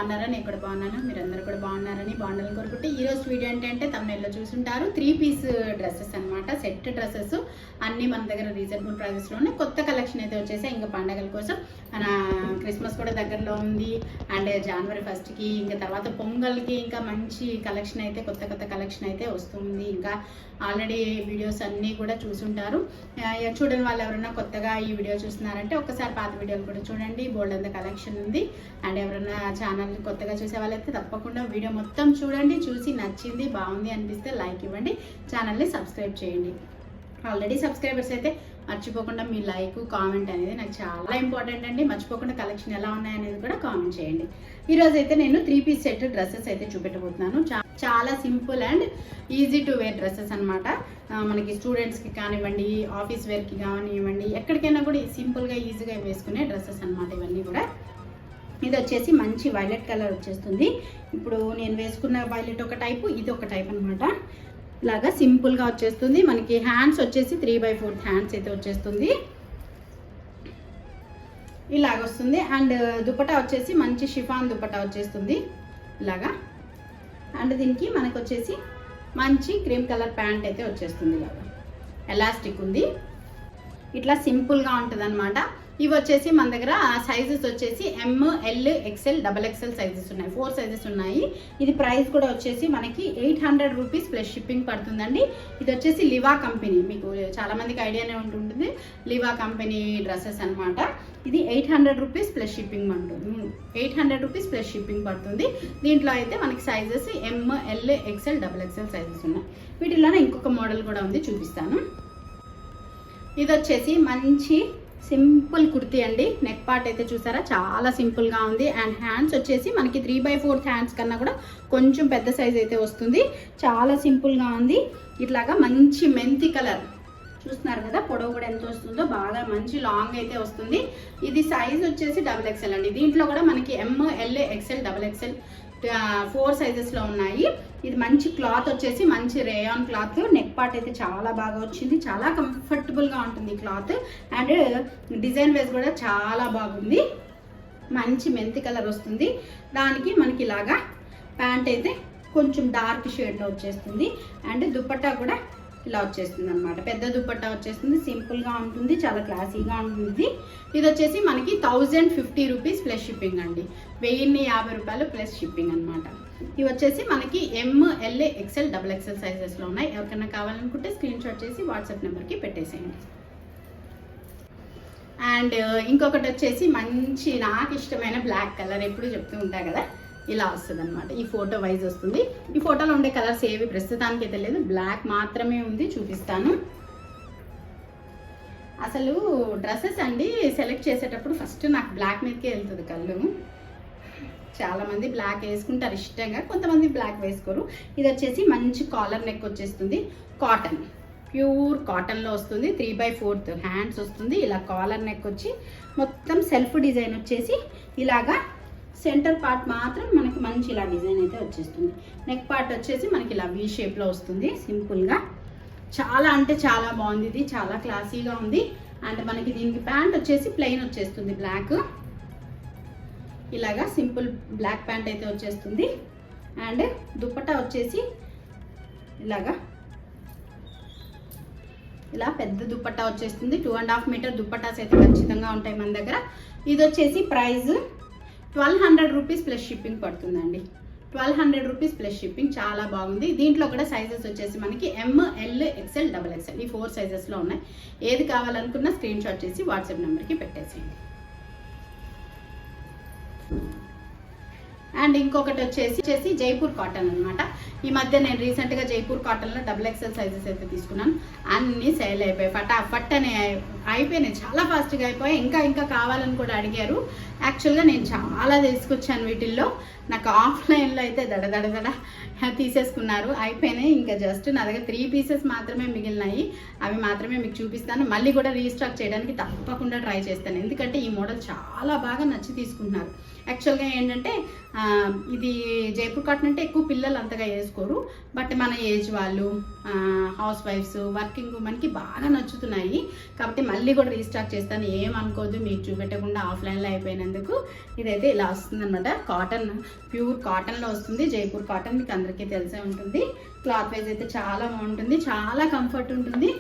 బాగున్నారా? నేను కూడా బాగున్నాను. మీరందరూ కూడా బాగున్నారని కోరుకుంటే ఈరోజు వీడియో ఏంటంటే తమిళలో చూసుంటారు 3 పీస్ డ్రెస్సెస్ అనమాట. సెట్ డ్రెస్సెస్ అన్నీ మన దగ్గర రీజనబుల్ ప్రైజెస్లోనే కొత్త కలెక్షన్ అయితే వచ్చేసాయి. ఇంకా పండగల కోసం మన క్రిస్మస్ కూడా దగ్గరలో ఉంది. అండ్ జనవరి 1కి ఇంకా తర్వాత పొంగల్కి ఇంకా మంచి కలెక్షన్ అయితే కొత్త కలెక్షన్ అయితే వస్తుంది. ఇంకా ఆల్రెడీ వీడియోస్ అన్నీ కూడా చూసుంటారు. చూడని వాళ్ళు ఎవరైనా కొత్తగా ఈ వీడియో చూస్తున్నారంటే ఒక్కసారి పాత వీడియోలు కూడా చూడండి. బోల్డ్ అంత కలెక్షన్ ఉంది. అండ్ ఎవరైనా ఛానల్ కొత్తగా చూసే వాళ్ళైతే తప్పకుండా వీడియో మొత్తం చూడండి. చూసి నచ్చింది బాగుంది అనిపిస్తే లైక్ ఇవ్వండి. ఛానల్ని సబ్స్క్రైబ్ చేయండి. ఆల్రెడీ సబ్స్క్రైబర్స్ అయితే మర్చిపోకుండా మీ లైక్ కామెంట్ అనేది నాకు చాలా ఇంపార్టెంట్ అండి. మర్చిపోకుండా కలెక్షన్ ఎలా ఉన్నాయనేది కూడా కామెంట్ చేయండి. ఈరోజు అయితే నేను 3 పీస్ సెట్ డ్రెస్సెస్ అయితే చూపెట్టబోతున్నాను. చాలా simple and easy to wear dresses అనమాట. మనకి స్టూడెంట్స్కి కానివ్వండి, ఆఫీస్ వేర్కి కానివ్వండి, ఎక్కడికైనా కూడా సింపుల్గా ఈజీగా వేసుకునే డ్రెస్సెస్ అనమాట ఇవన్నీ కూడా. ఇది వచ్చేసి మంచి వైలెట్ కలర్ వచ్చేస్తుంది. ఇప్పుడు నేను వేసుకున్న వైలెట్ ఒక టైపు, ఇది ఒక టైప్ అనమాట. ఇలాగా సింపుల్గా వచ్చేస్తుంది. మనకి హ్యాండ్స్ వచ్చేసి 3/4 హ్యాండ్స్ అయితే వచ్చేస్తుంది. ఇలాగ వస్తుంది. అండ్ దుపట్టా వచ్చేసి మంచి షిఫాన్ దుపట్టా వచ్చేస్తుంది ఇలాగా. అండ్ దీనికి మనకు వచ్చేసి మంచి క్రీమ్ కలర్ ప్యాంట్ అయితే వచ్చేస్తుంది. ఇలాగా ఎలాస్టిక్ ఉంది. ఇట్లా సింపుల్గా ఉంటుంది అనమాట. ఇవి వచ్చేసి మన దగ్గర సైజెస్ వచ్చేసి ML XL XXL సైజెస్ ఉన్నాయి. 4 సైజెస్ ఉన్నాయి. ఇది ప్రైస్ కూడా వచ్చేసి మనకి 800 రూపీస్ ప్లస్ షిప్పింగ్ పడుతుందండి. ఇది వచ్చేసి లివా కంపెనీ, మీకు చాలా మందికి ఐడియానే ఉంటుంది. లివా కంపెనీ డ్రెస్సెస్ అనమాట. ఇది 800 రూపీస్ ప్లస్ షిప్పింగ్ ఉంటుంది. 800 రూపీస్ ప్లస్ షిప్పింగ్ పడుతుంది. దీంట్లో అయితే మనకి sizes ML XL XXL sizes ఉన్నాయి. వీటిలోనే ఇంకొక మోడల్ కూడా ఉంది, చూపిస్తాను. ఇది వచ్చేసి మంచి సింపుల్ కుర్తీ అండి. నెక్ పార్ట్ అయితే చూసారా చాలా సింపుల్గా ఉంది. అండ్ హ్యాండ్స్ వచ్చేసి మనకి 3/4 హ్యాండ్స్ కన్నా కూడా కొంచెం పెద్ద సైజ్ అయితే వస్తుంది. చాలా సింపుల్గా ఉంది. ఇట్లాగా మంచి మెంతి కలర్ చూస్తున్నారు కదా, పొడవు కూడా ఎంత వస్తుందో, బాగా మంచి లాంగ్ అయితే వస్తుంది. ఇది సైజ్ వచ్చేసి XXL అండి. దీంట్లో కూడా మనకి ML XL XXL 4 సైజెస్లో ఉన్నాయి. ఇది మంచి క్లాత్ వచ్చేసి మంచి రేయాన్ క్లాత్. నెక్ పార్ట్ అయితే చాలా బాగా వచ్చింది. చాలా కంఫర్టబుల్గా ఉంటుంది క్లాత్. అండ్ డిజైన్ వైజ్ కూడా చాలా బాగుంది. మంచి మెంతి కలర్ వస్తుంది. దానికి మనకి ఇలాగా ప్యాంట్ అయితే కొంచెం డార్క్ షేడ్లో వచ్చేస్తుంది. అండ్ దుపట్టా కూడా ఇలా వచ్చేస్తుంది అనమాట. పెద్ద దుపట్టా వచ్చేస్తుంది. సింపుల్గా ఉంటుంది, చాలా క్లాసీగా ఉంటుంది. ఇది వచ్చేసి మనకి 1050 రూపీస్ ప్లస్ షిప్పింగ్ అండి. 1050 రూపాయలు ప్లస్ షిప్పింగ్ అనమాట. ఇవి వచ్చేసి మనకి ML XL XXL సైజెస్లో ఉన్నాయి. ఎవరికైనా కావాలనుకుంటే స్క్రీన్ షాట్ చేసి వాట్సాప్ నెంబర్కి పెట్టేసేయండి. అండ్ ఇంకొకటి వచ్చేసి మంచి నాకు ఇష్టమైన బ్లాక్ కలర్, ఎప్పుడు చెప్తూ ఉంటా కదా, ఇలా వస్తుంది అనమాట. ఈ ఫోటో వైజ్ వస్తుంది. ఈ ఫోటోలో ఉండే కలర్స్ ఏవి ప్రస్తుతానికి అయితే లేదు, బ్లాక్ మాత్రమే ఉంది. చూపిస్తాను. అసలు డ్రెస్సెస్ అండి సెలెక్ట్ చేసేటప్పుడు ఫస్ట్ నాకు బ్లాక్ మీదకే వెళ్తుంది కళ్ళు. చాలామంది బ్లాక్ వేసుకుంటారు ఇష్టంగా, కొంతమంది బ్లాక్ వేసుకోరు. ఇది వచ్చేసి మంచి కాలర్ నెక్ వచ్చేస్తుంది. కాటన్, ప్యూర్ కాటన్లో వస్తుంది. 3/4 హ్యాండ్స్ వస్తుంది. ఇలా కాలర్ నెక్ వచ్చి మొత్తం సెల్ఫ్ డిజైన్ వచ్చేసి ఇలాగా సెంటర్ పార్ట్ మాత్రం మనకి మంచి ఇలా డిజైన్ అయితే వచ్చేస్తుంది. నెక్ పార్ట్ వచ్చేసి మనకి ఇలా V షేప్లో వస్తుంది సింపుల్గా. చాలా అంటే చాలా బాగుంది. ఇది చాలా క్లాసీగా ఉంది. అండ్ మనకి దీనికి ప్యాంట్ వచ్చేసి ప్లెయిన్ వచ్చేస్తుంది బ్లాక్. ఇలాగా సింపుల్ బ్లాక్ ప్యాంట్ అయితే వచ్చేస్తుంది. అండ్ దుపట్టా వచ్చేసి ఇలాగా ఇలా పెద్ద దుపట్టా వచ్చేస్తుంది. 2.5 మీటర్ దుపట్టాస్ అయితే ఖచ్చితంగా ఉంటాయి మన దగ్గర. ఇది వచ్చేసి ప్రైస్ 1200 రూపీస్ ప్లస్ షిప్పింగ్ పడుతుందండి. 1200 రూపీస్ ప్లస్ షిప్పింగ్. చాలా బాగుంది. దీంట్లో కూడా సైజెస్ వచ్చేసి మనకి ML XL XXL ఈ 4 సైజెస్లో ఉన్నాయి. ఏది కావాలనుకున్నా స్క్రీన్ షాట్ చేసి వాట్సాప్ నెంబర్కి పెట్టేసేయండి. అండ్ ఇంకొకటి వచ్చేసి జైపూర్ కాటన్ అనమాట. ఈ మధ్య నేను రీసెంట్గా జైపూర్ కాటన్లో XXL సైజెస్ అయితే తీసుకున్నాను. అన్నీ సేల్ అయిపోయాయి. ఫట్ అని అయిపోయినాయి, చాలా ఫాస్ట్గా అయిపోయాయి. ఇంకా కావాలని కూడా అడిగారు. యాక్చువల్గా నేను చాలా తీసుకొచ్చాను వీటిల్లో. నాకు ఆఫ్లైన్లో అయితే దడ తీసేసుకున్నారు, అయిపోయినాయి. ఇంకా జస్ట్ నా దగ్గర 3 పీసెస్ మాత్రమే మిగిలినాయి. అవి మాత్రమే మీకు చూపిస్తాను. మళ్ళీ కూడా రీస్టాక్ చేయడానికి తప్పకుండా ట్రై చేస్తాను. ఎందుకంటే ఈ మోడల్ చాలా బాగా నచ్చి తీసుకుంటున్నారు. యాక్చువల్గా ఏంటంటే ఇది జైపూర్ కాటన్ అంటే ఎక్కువ పిల్లలు అంతగా వేసుకోరు. బట్ మన ఏజ్ వాళ్ళు, హౌస్ వైఫ్స్, వర్కింగ్ ఉమెన్కి బాగా నచ్చుతున్నాయి. కాబట్టి మళ్ళీ కూడా రీస్టాక్ చేస్తాను, ఏమనుకోదు మీకు చూపెట్టకుండా ఆఫ్లైన్లో అయిపోయినందుకు. ఇదైతే ఇలా వస్తుంది అనమాట. కాటన్, ప్యూర్ కాటన్లో వస్తుంది. జైపూర్ కాటన్ మీకు అందరికీ తెలిసే ఉంటుంది. క్లాత్ వైజ్ అయితే చాలా బాగుంటుంది, చాలా కంఫర్ట్ ఉంటుంది.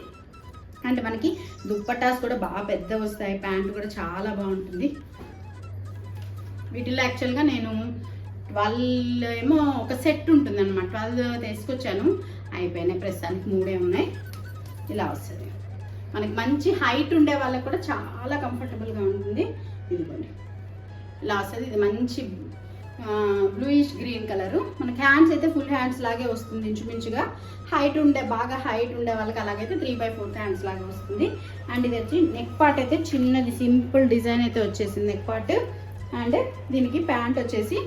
అంటే మనకి దుప్పటాస్ కూడా బాగా పెద్ద వస్తాయి, ప్యాంట్ కూడా చాలా బాగుంటుంది. వీటిలో యాక్చువల్గా నేను 12 ఏమో ఒక సెట్ ఉంటుంది అనమాట, 12 తీసుకొచ్చాను, అయిపోయినాయి. ప్రస్తుతానికి 3 ఉన్నాయి. ఇలా వస్తుంది. మనకి మంచి హైట్ ఉండే వాళ్ళకి కూడా చాలా కంఫర్టబుల్గా ఉంటుంది. ఇదిగోండి ఇలా వస్తుంది. ఇది మంచి బ్లూయిష్ గ్రీన్ కలరు. మనకి హ్యాండ్స్ అయితే ఫుల్ హ్యాండ్స్ లాగే వస్తుంది ఇంచుమించుగా. బాగా హైట్ ఉండే వాళ్ళకి అలాగైతే 3/4 హ్యాండ్స్ లాగా వస్తుంది. అండ్ ఇది వచ్చి నెక్ పార్ట్ అయితే చిన్నది సింపుల్ డిజైన్ అయితే వచ్చేసింది నెక్ పార్ట్. అండ్ దీనికి ప్యాంట్ వచ్చేసి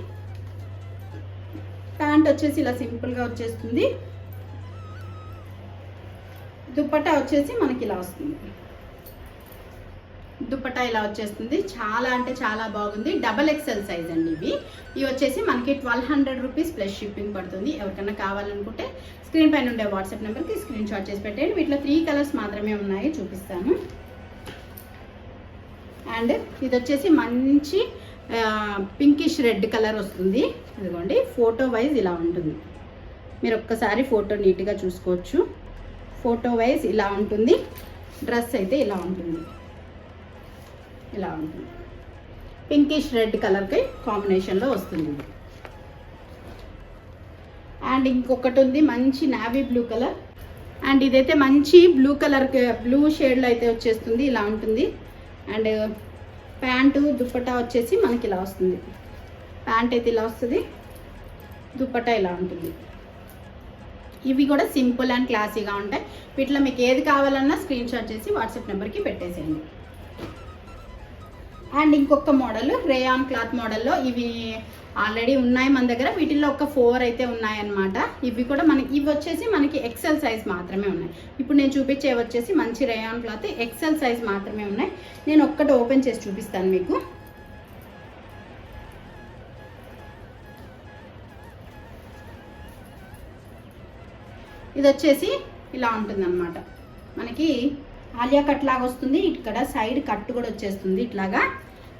ఇలా సింపుల్గా వచ్చేస్తుంది. దుప్పట్టా వచ్చేసి మనకి ఇలా వస్తుంది. దుప్పట్టా ఇలా వచ్చేస్తుంది. చాలా అంటే చాలా బాగుంది. XXL సైజ్ అండి ఇవి వచ్చేసి మనకి 1200 రూపీస్ ప్లస్ షిప్పింగ్ పడుతుంది. ఎవరికైనా కావాలనుకుంటే స్క్రీన్ పైన ఉండే వాట్సాప్ నెంబర్కి స్క్రీన్ షాట్ చేసి పెట్టండి. వీటిలో 3 కలర్స్ మాత్రమే ఉన్నాయి, చూపిస్తాను. అండ్ ఇది వచ్చేసి మంచి పింకిష్ రెడ్ కలర్ వస్తుంది. ఇదిగోండి ఫోటో వైజ్ ఇలా ఉంటుంది. మీరు ఒక్కసారి ఫోటో నీట్గా చూసుకోవచ్చు. ఫోటో వైజ్ ఇలా ఉంటుంది. డ్రెస్ అయితే ఇలా ఉంటుంది. పింకిష్ రెడ్ కలర్కి కాంబినేషన్లో వస్తుంది. అండ్ ఇంకొకటి ఉంది మంచి నావీ బ్లూ కలర్. అండ్ ఇదైతే మంచి బ్లూ షేడ్లో అయితే వచ్చేస్తుంది. ఇలా ఉంటుంది. అండ్ ప్యాంటు దుప్పట్టా వచ్చేసి మనకి ఇలా వస్తుంది. ప్యాంట్ అయితే ఇలా వస్తుంది, దుప్పట్టా ఇలా ఉంటుంది. ఇవి కూడా సింపుల్ అండ్ క్లాసీగా ఉంటాయి. వీటిలో మీకు ఏది కావాలన్నా స్క్రీన్ షాట్ చేసి వాట్సాప్ నెంబర్కి పెట్టేసేయండి. అండ్ ఇంకొక మోడల్ రేయాన్ క్లాత్ మోడల్లో ఇవి ఆల్రెడీ ఉన్నాయి మన దగ్గర. వీటిల్లో ఒక 4 అయితే ఉన్నాయన్నమాట. ఇవి వచ్చేసి మనకి XL సైజ్ మాత్రమే ఉన్నాయి. ఇప్పుడు నేను చూపించేవి వచ్చేసి మంచి రేయాన్ క్లాత్ XL సైజ్ మాత్రమే ఉన్నాయి. నేను ఒక్కటి ఓపెన్ చేసి చూపిస్తాను మీకు. ఇది వచ్చేసి ఇలా ఉంటుంది అన్నమాట. మనకి ఆలియా కట్ లాగా వస్తుంది. ఇక్కడ సైడ్ కట్ కూడా వచ్చేస్తుంది ఇట్లాగా.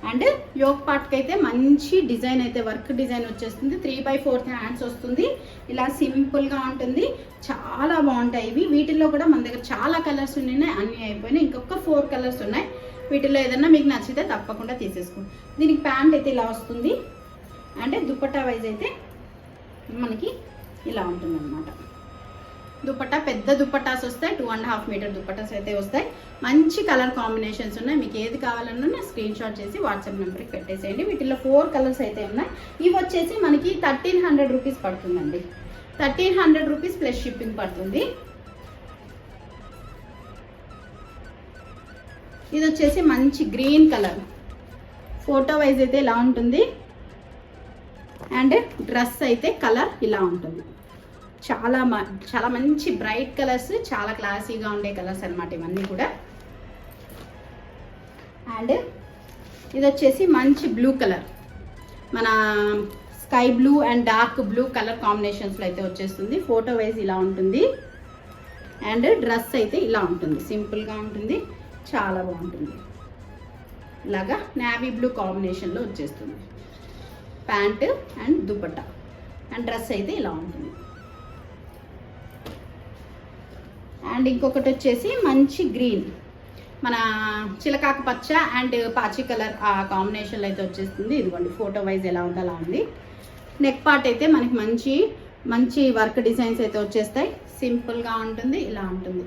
అండ్ యోక్ పార్ట్కి అయితే మంచి డిజైన్ అయితే వర్క్ డిజైన్ వచ్చేస్తుంది. 3/4 హ్యాండ్స్ వస్తుంది. ఇలా సింపుల్గా ఉంటుంది. చాలా బాగుంటాయి ఇవి. వీటిల్లో కూడా మన దగ్గర చాలా కలర్స్ ఉన్నాయి, అన్నీ అయిపోయినాయి. ఇంకొక 4 కలర్స్ ఉన్నాయి. వీటిలో ఏదన్నా మీకు నచ్చితే తప్పకుండా తీసేసుకోండి. దీనికి ప్యాంట్ అయితే ఇలా వస్తుంది. అంటే దుపట్టా వైజ్ అయితే మనకి ఇలా ఉంటుంది అన్నమాట. దుపట్టా పెద్ద దుపట్టాస్ వస్తాయి. 2.5 మీటర్ దుపట్టాస్ అయితే వస్తాయి. మంచి కలర్ కాంబినేషన్స్ ఉన్నాయి. మీకు ఏది కావాలన్నా స్క్రీన్ షాట్ చేసి వాట్సాప్ నెంబర్కి పెట్టేసేయండి. వీటిలో 4 కలర్స్ అయితే ఉన్నాయి. ఇవి వచ్చేసి మనకి 1300 రూపీస్ పడుతుందండి. 1300 రూపీస్ ప్లస్ షిప్పింగ్ పడుతుంది. ఇది వచ్చేసి మంచి గ్రీన్ కలర్. ఫోటో వైజ్ అయితే ఇలా ఉంటుంది. అండ్ డ్రెస్ అయితే కలర్ ఇలా ఉంటుంది. చాలా మంచి బ్రైట్ కలర్స్, చాలా క్లాసీగా ఉండే కలర్స్ అన్నమాట ఇవన్నీ కూడా. అండ్ ఇది వచ్చేసి మంచి బ్లూ కలర్, మన sky blue and dark blue colour కాంబినేషన్స్లో అయితే వచ్చేస్తుంది. ఫోటో వైజ్ ఇలా ఉంటుంది. అండ్ డ్రెస్ అయితే ఇలా ఉంటుంది, సింపుల్గా ఉంటుంది, చాలా బాగుంటుంది. ఇలాగా నావీ బ్లూ కాంబినేషన్లో వచ్చేస్తుంది. Pant and dupatta and dress అయితే ఇలా ఉంటుంది. అండ్ ఇంకొకటి వచ్చేసి మంచి గ్రీన్, మన చిలకాకు పచ్చ అండ్ పాచి కలర్ ఆ కాంబినేషన్లో అయితే వచ్చేస్తుంది. ఇదిగోండి ఫోటో వైజ్ ఎలా ఉందో అలా ఉంది. నెక్ పార్ట్ అయితే మనకి మంచి వర్క్ డిజైన్స్ అయితే వచ్చేస్తాయి. సింపుల్గా ఉంటుంది, ఇలా ఉంటుంది.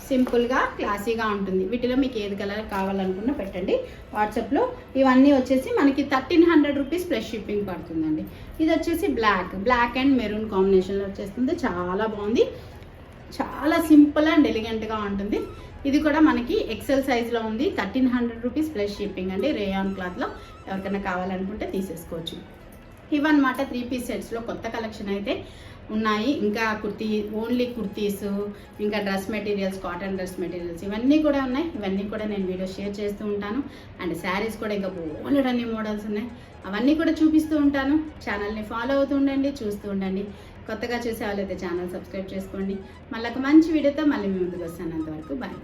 సింపుల్గా క్లాసీగా ఉంటుంది. వీటిలో మీకు ఏది కలర్ కావాలనుకున్నా పెట్టండి వాట్సాప్లో. ఇవన్నీ వచ్చేసి మనకి 1300 రూపీస్ ప్లస్ షిప్పింగ్ పడుతుందండి. ఇది వచ్చేసి బ్లాక్ అండ్ మెరూన్ కాంబినేషన్లో వచ్చేస్తుంది. చాలా బాగుంది, చాలా సింపుల్ అండ్ ఎలిగెంట్గా ఉంటుంది. ఇది కూడా మనకి XL సైజ్లో ఉంది. 1300 రూపీస్ ప్లస్ షిప్పింగ్ అండి. రేయాన్ క్లాత్లో ఎవరికైనా కావాలనుకుంటే తీసేసుకోవచ్చు. ఇవన్నమాట 3 పీస్ సెట్స్లో కొత్త కలెక్షన్ అయితే ఉన్నాయి. ఇంకా ఓన్లీ కుర్తీస్, ఇంకా dress materials, cotton dress materials ఇవన్నీ కూడా ఉన్నాయి. ఇవన్నీ కూడా నేను వీడియో షేర్ చేస్తూ ఉంటాను. అండ్ శారీస్ కూడా ఇంకా బోలెడన్ని మోడల్స్ ఉన్నాయి, అవన్నీ కూడా చూపిస్తూ ఉంటాను. ఛానల్ని ఫాలో అవుతూ ఉండండి, చూస్తూ ఉండండి. కొత్తగా చూసే వాళ్ళైతే ఛానల్ సబ్స్క్రైబ్ చేసుకోండి. మళ్ళీ ఒక మంచి వీడియోతో మళ్ళీ మీ ముందుకు వస్తాను. అంతవరకు బాయ్.